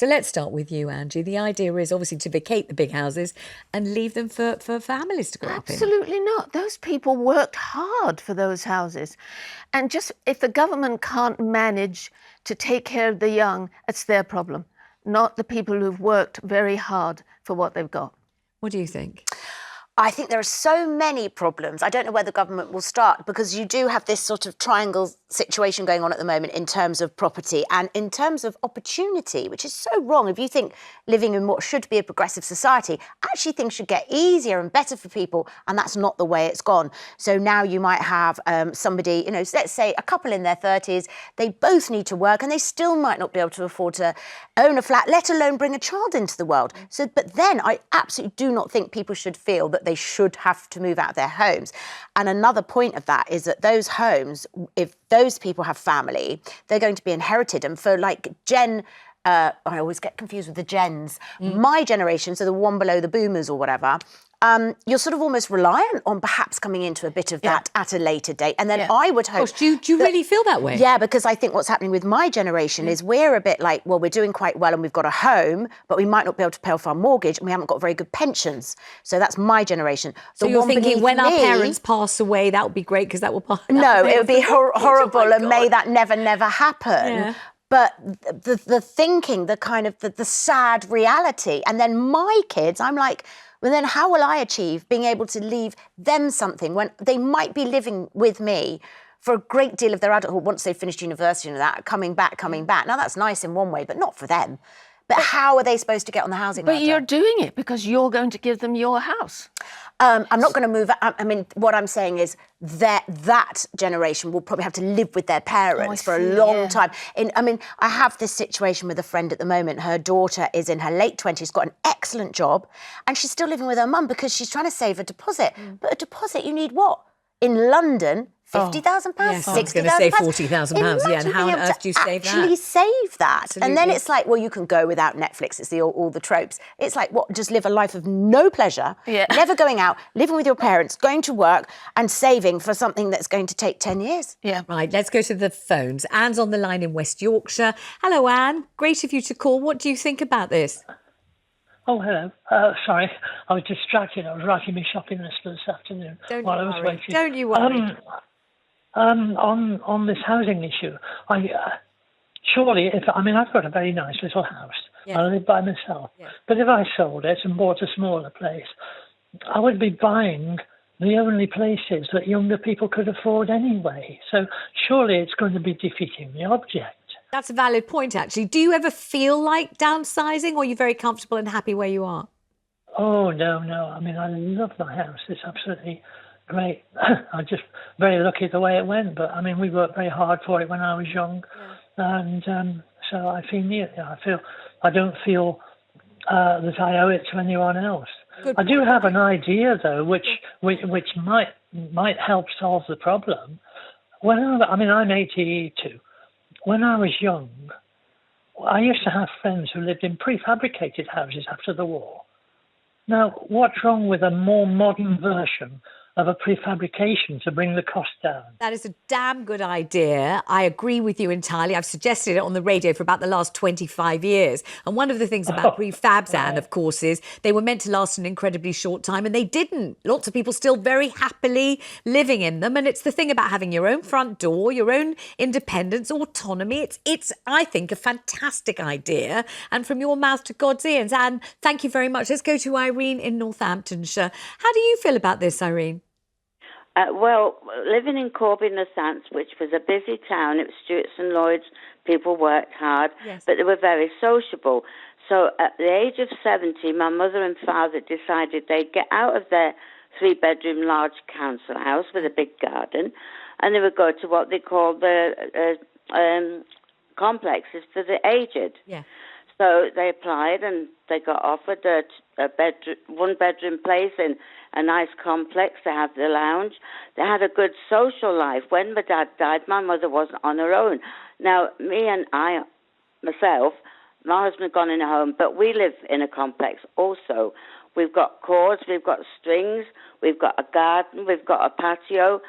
So let's start with you, Angie. The idea is obviously to vacate the big houses and leave them for families to grow up in. Absolutely not. Those people worked hard for those houses. And just if the government can't manage to take care of the young, it's their problem, not the people who've worked very hard for what they've got. What do you think? I think there are so many problems. I don't know where the government will start, because you do have this sort of triangle situation going on at the moment in terms of property and in terms of opportunity, which is so wrong. If you think living in what should be a progressive society, actually things should get easier and better for people, and that's not the way it's gone. So now you might have somebody, let's say a couple in their 30s, they both need to work and they still might not be able to afford to own a flat, let alone bring a child into the world. So, but then I absolutely do not think people should feel that they should have to move out of their homes. And another point of that is that those homes, if those people have family, they're going to be inherited. And for like I always get confused with the gens. My generation, so the one below the boomers or whatever, you're sort of almost reliant on perhaps coming into a bit of that at a later date. And then I would hope... Gosh, do you really feel that way? Yeah, because I think what's happening with my generation is we're a bit like, well, we're doing quite well and we've got a home, but we might not be able to pay off our mortgage and we haven't got very good pensions. So that's my generation. So you're thinking when our parents pass away, that would be great because that will... No, it would be horrible and may that never happen. Yeah. But the thinking, the kind of the sad reality. And then my kids, I'm like... Well, then how will I achieve being able to leave them something when they might be living with me for a great deal of their adulthood once they've finished university and that, coming back. Now, that's nice in one way, but not for them. But how are they supposed to get on the housing ladder? But you're doing it because you're going to give them your house. I'm not going to move. I mean, what I'm saying is that generation will probably have to live with their parents for a long time. I have this situation with a friend at the moment. Her daughter is in her late 20s, got an excellent job, and she's still living with her mum because she's trying to save a deposit. But a deposit, you need what? In London, £50,000, yes, £60,000. I was going to say £40,000, yeah, and how on earth do you save that? Actually save that. Absolutely. And then it's like, well, you can go without Netflix, it's all the tropes. It's like, what, just live a life of no pleasure, never going out, living with your parents, going to work and saving for something that's going to take 10 years. Yeah. Right, let's go to the phones. Anne's on the line in West Yorkshire. Hello, Anne. Great of you to call. What do you think about this? Oh, hello. Sorry, I was distracted. I was writing my shopping list for this afternoon while I was waiting. Don't you worry. On this housing issue, I've got a very nice little house. I live by myself. But if I sold it and bought a smaller place, I would be buying the only places that younger people could afford anyway. So surely it's going to be defeating the object. That's a valid point, actually. Do you ever feel like downsizing, or are you very comfortable and happy where you are? Oh, no. I mean, I love my house. It's absolutely great. I'm just very lucky the way it went. But, I mean, we worked very hard for it when I was young. And so I don't feel that I owe it to anyone else. I do have an idea, though, which might help solve the problem. I'm 82. When I was young, I used to have friends who lived in prefabricated houses after the war. Now, what's wrong with a more modern version of a prefabrication to bring the cost down? That is a damn good idea. I agree with you entirely. I've suggested it on the radio for about the last 25 years. And one of the things about prefabs, Anne, of course, is they were meant to last an incredibly short time and they didn't. Lots of people still very happily living in them. And it's the thing about having your own front door, your own independence, autonomy. It's I think, a fantastic idea. And from your mouth to God's ears. Anne, thank you very much. Let's go to Irene in Northamptonshire. How do you feel about this, Irene? Well, living in Corby-on-the-Sands, which was a busy town, it was Stewart's and Lloyd's, people worked hard, but they were very sociable. So at the age of 70, my mother and father decided they'd get out of their 3-bedroom large council house with a big garden, and they would go to what they call the complexes for the aged. Yeah. So they applied and they got offered a one-bedroom place in a nice complex. They had the lounge. They had a good social life. When my dad died, my mother wasn't on her own. Now, me and myself, my husband had gone in a home, but we live in a complex also. We've got cords, we've got strings, we've got a garden, we've got a patio.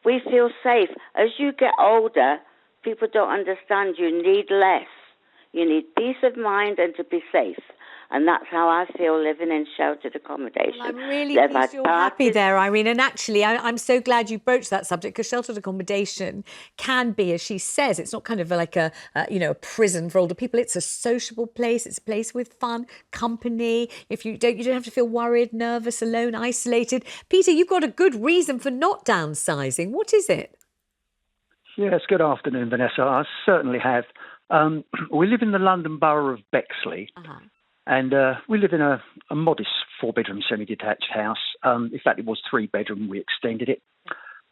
We feel safe. As you get older, people don't understand you need less. You need peace of mind and to be safe. And that's how I feel living in sheltered accommodation. Well, I'm really They've pleased had you're happy parties. there, Irene. And actually, I'm so glad you broached that subject, because sheltered accommodation can be, as she says, it's not kind of like a prison for older people. It's a sociable place. It's a place with fun, company. If you don't have to feel worried, nervous, alone, isolated. Peter, you've got a good reason for not downsizing. What is it? Yes, good afternoon, Vanessa. I certainly have. We live in the London borough of Bexley. And we live in a modest 4-bedroom semi-detached house. In fact, it was 3-bedroom. We extended it.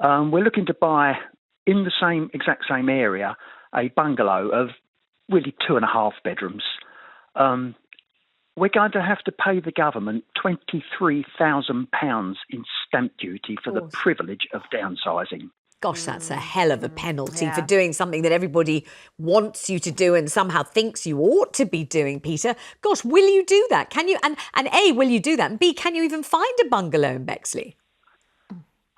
We're looking to buy, in the exact same area, a bungalow of really 2.5 bedrooms. We're going to have to pay the government £23,000 in stamp duty for the privilege of downsizing. Gosh, that's a hell of a penalty for doing something that everybody wants you to do and somehow thinks you ought to be doing, Peter. Gosh, will you do that? Can you? And A, will you do that? And B, can you even find a bungalow in Bexley?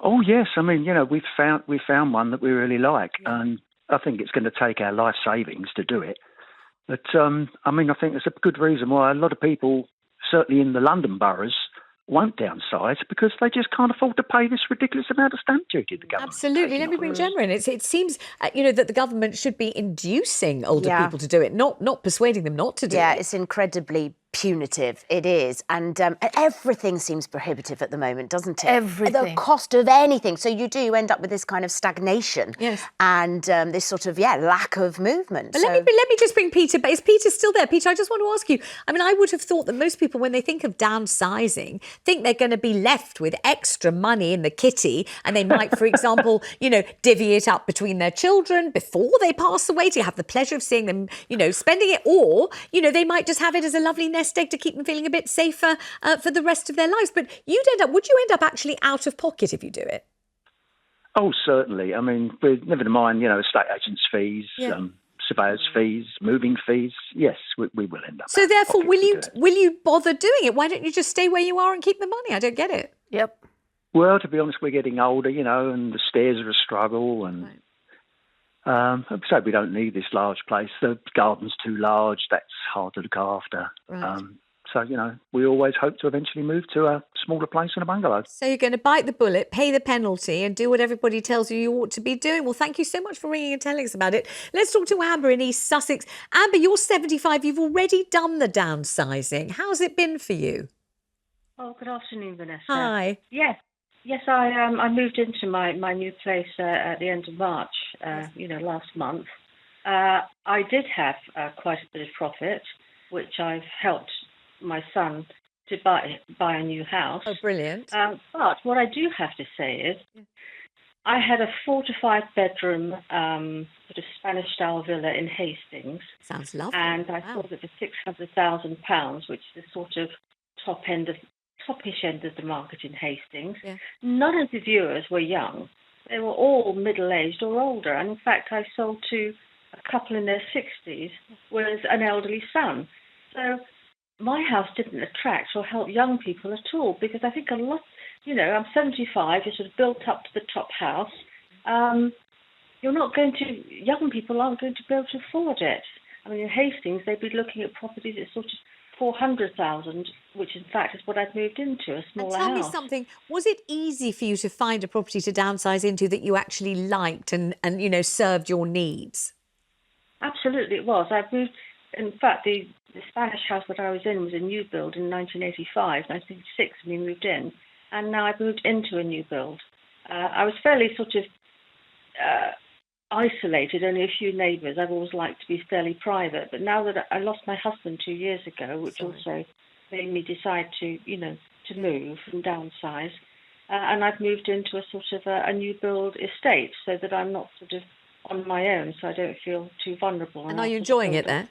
Oh, yes. I mean, we found one that we really like. And I think it's going to take our life savings to do it. But, I think there's a good reason why a lot of people, certainly in the London boroughs, won't downsize, because they just can't afford to pay this ridiculous amount of stamp duty the government. Absolutely. Let me bring Jemma in. It seems, that the government should be inducing older people to do it, not persuading them not to do it. Yeah, it's incredibly punitive. It is. And everything seems prohibitive at the moment, doesn't it? Everything. The cost of anything. So you end up with this kind of stagnation. Yes. And this sort of, lack of movement. But let me just bring Peter. But is Peter still there? Peter, I just want to ask you. I would have thought that most people, when they think of downsizing, think they're going to be left with extra money in the kitty, and they might, for example, divvy it up between their children before they pass away to have the pleasure of seeing them, spending it, or, they might just have it as a lovely nest egg to keep them feeling a bit safer for the rest of their lives. But would you end up actually out of pocket if you do it? Oh, certainly. We're never mind, estate agents' fees, surveyors' fees, moving fees. Yes, we will end up. So therefore, will you bother doing it? Why don't you just stay where you are and keep the money? I don't get it. Yep. Well, to be honest, we're getting older, and the stairs are a struggle, and so we don't need this large place. The garden's too large. That's hard to look after. Right. So, we always hope to eventually move to a smaller place in a bungalow. So you're going to bite the bullet, pay the penalty, and do what everybody tells you ought to be doing. Well, thank you so much for ringing and telling us about it. Let's talk to Amber in East Sussex. Amber, you're 75. You've already done the downsizing. How's it been for you? Oh, good afternoon, Vanessa. Hi. Yes, I moved into my new place at the end of March, last month. I did have quite a bit of profit, which I've helped my son to buy a new house. Oh, brilliant. But what I do have to say is I had a 4 to 5 bedroom sort of Spanish-style villa in Hastings. Sounds lovely. And I sold it for £600,000, which is the sort of topish end of the market in Hastings. Yeah. None of the viewers were young. They were all middle-aged or older. And in fact, I sold to a couple in their 60s with an elderly son. So my house didn't attract or help young people at all, because I think a lot, I'm 75, you're sort of built up to the top house. Young people aren't going to be able to afford it. In Hastings, they'd be looking at properties at sort of 400,000, which in fact is what I've moved into, a smaller house. Tell me something, was it easy for you to find a property to downsize into that you actually liked and served your needs? Absolutely, it was. I've moved. In fact, the Spanish house that I was in was a new build in 1985, 1986 when we moved in, and now I've moved into a new build. I was fairly sort of isolated, only a few neighbours. I've always liked to be fairly private, but now that I lost my husband 2 years ago, which also made me decide to move and downsize, and I've moved into a sort of a new build estate so that I'm not sort of on my own, so I don't feel too vulnerable. And are you enjoying it there?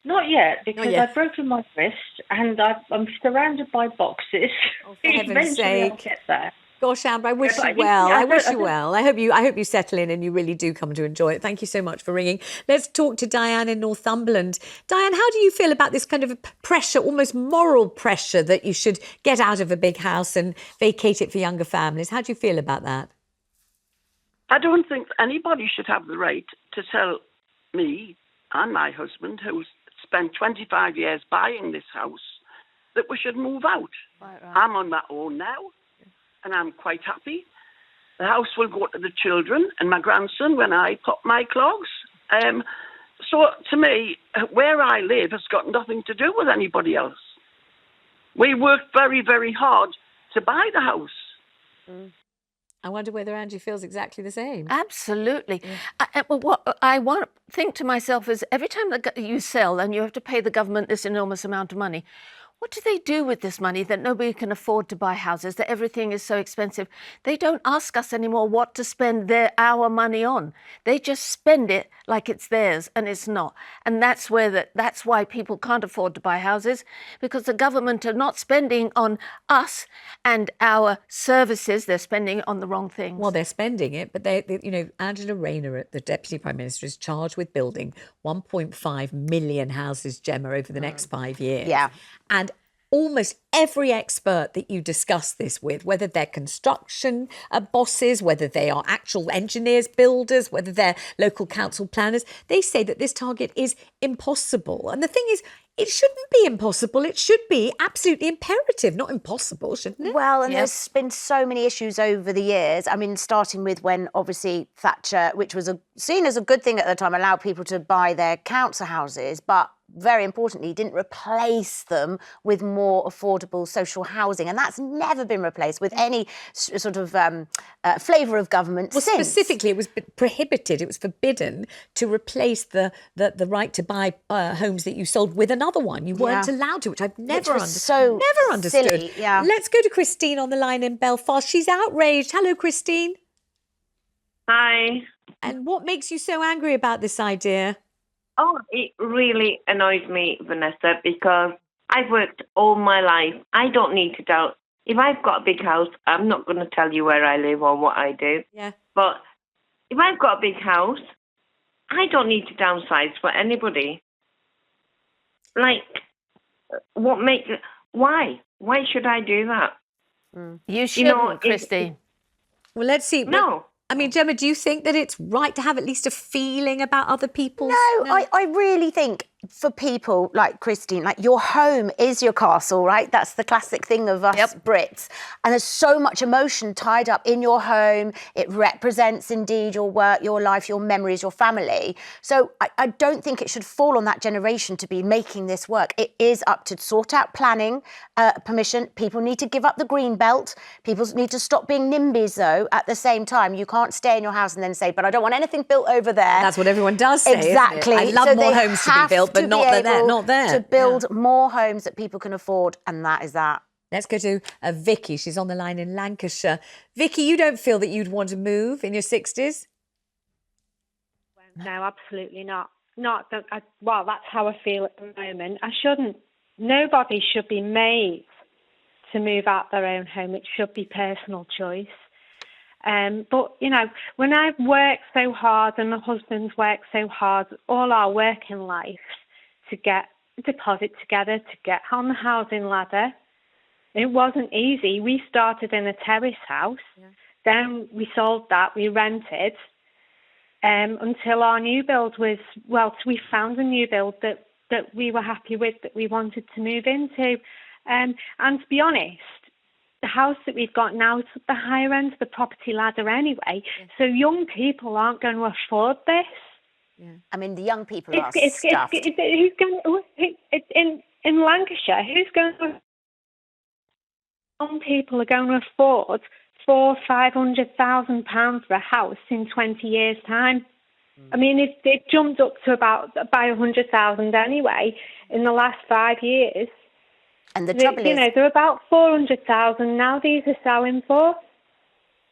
Not yet, because I've broken my wrist and I'm surrounded by boxes. Oh, for heaven's Eventually sake. I'll get there. Gosh, Amber, I wish you well. I wish you well. I hope you settle in and you really do come to enjoy it. Thank you so much for ringing. Let's talk to Diane in Northumberland. Diane, how do you feel about this kind of pressure, almost moral pressure, that you should get out of a big house and vacate it for younger families? How do you feel about that? I don't think anybody should have the right to tell me and my husband, who's spent 25 years buying this house, that we should move out. Right. I'm on my own now, and I'm quite happy. The house will go to the children and my grandson when I pop my clogs. So to me, where I live has got nothing to do with anybody else. We worked very, very hard to buy the house. I wonder whether Angie feels exactly the same. Absolutely. What I think to myself is every time that you sell and you have to pay the government this enormous amount of money, what do they do with this money that nobody can afford to buy houses, that everything is so expensive? They don't ask us anymore what to spend our money on. They just spend it like it's theirs, and it's not. And that's why people can't afford to buy houses, because the government are not spending on us and our services. They're spending it on the wrong things. Well, they're spending it, but Angela Rayner, the Deputy Prime Minister, is charged with building 1.5 million houses, Gemma, over the next 5 years. Yeah. And almost every expert that you discuss this with, whether they're construction bosses, whether they are actual engineers, builders, whether they're local council planners, they say that this target is impossible. And the thing is, it shouldn't be impossible. It should be absolutely imperative, not impossible, shouldn't it? Well, and there's been so many issues over the years. I mean, starting with when obviously Thatcher, which was seen as a good thing at the time, allowed people to buy their council houses, but very importantly, didn't replace them with more affordable social housing. And that's never been replaced with any sort of flavour of government since. Specifically, it was prohibited, it was forbidden to replace the right to buy homes that you sold with another one. You weren't allowed to, which I've never understood. Silly, yeah. Let's go to Christine on the line in Belfast. She's outraged. Hello, Christine. Hi. And what makes you so angry about this idea? Oh, it really annoys me, Vanessa, because I've worked all my life. I don't need to doubt. If I've got a big house, I'm not going to tell you where I live or what I do. Yeah. But if I've got a big house, I don't need to downsize for anybody. Like, why? Why should I do that? You shouldn't, Christine. Well, let's see. No. I mean, Gemma, do you think that it's right to have at least a feeling about other people's... No, I really think for people like Christine, like your home is your castle, right? That's the classic thing of us Brits. And there's so much emotion tied up in your home. It represents indeed your work, your life, your memories, your family. So I don't think it should fall on that generation to be making this work. It is up to sort out planning, permission. People need to give up the green belt. People need to stop being NIMBYs, though, at the same time. You can't stay in your house and then say, but I don't want anything built over there. That's what everyone does say, exactly. Isn't it? I love more homes to be built, but not there. To build more homes that people can afford, and that is that. Let's go to Vicky. She's on the line in Lancashire. Vicky, you don't feel that you'd want to move in your 60s? No, absolutely not. Well, that's how I feel at the moment. Nobody should be made to move out their own home. It should be personal choice. But, when I've worked so hard and my husband's worked so hard all our working life to get a deposit together, to get on the housing ladder, it wasn't easy. We started in a terrace house, then we sold that, we rented, until our new build we found a new build that we were happy with, that we wanted to move into. And to be honest, the house that we've got now is at the higher end of the property ladder anyway. So young people aren't going to afford this. Yeah. I mean, the young people are stuffed. In Lancashire, young people are going to afford £400,000-500,000 for a house in 20 years' time. I mean, they've jumped up to by 100,000 anyway in the last 5 years. And the trouble is, they're about 400,000 now. These are selling for.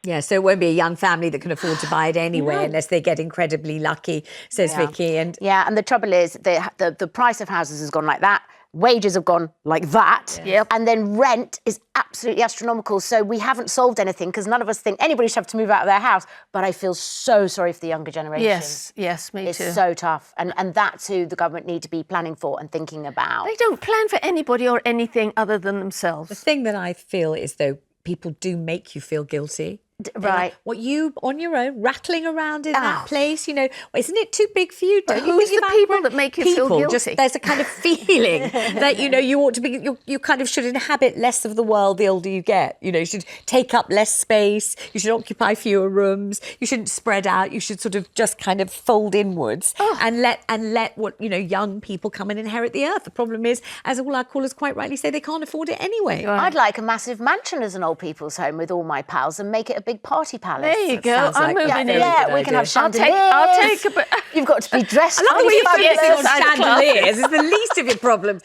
Yeah, so it won't be a young family that can afford to buy it anyway, unless they get incredibly lucky, says Vicky. And and the trouble is, the price of houses has gone like that. Wages have gone like that. And then rent is absolutely astronomical. So we haven't solved anything because none of us think anybody should have to move out of their house. But I feel so sorry for the younger generation. Yes, me too. It's so tough. And that's who the government need to be planning for and thinking about. They don't plan for anybody or anything other than themselves. The thing that I feel is, though, people do make you feel guilty. Right. What you on your own, rattling around in that place, you know, isn't it too big for you? But Don't you who's think the about people that make you feel guilty? Just, there's a kind of feeling that, you know, you ought to be, you kind of should inhabit less of the world the older you get. You know, you should take up less space. You should occupy fewer rooms. You shouldn't spread out. You should sort of just kind of fold inwards and let what, you know, young people come and inherit the earth. The problem is, as all our callers quite rightly say, they can't afford it anyway. I'd like a massive mansion as an old people's home with all my pals and make it a big party palace. There you go. sounds I'm like moving in. Yeah, we can have chandeliers. I'll take a bit. You've got to be dressed. I love the way you're fabulous. focusing on chandeliers. It's the least of your problems.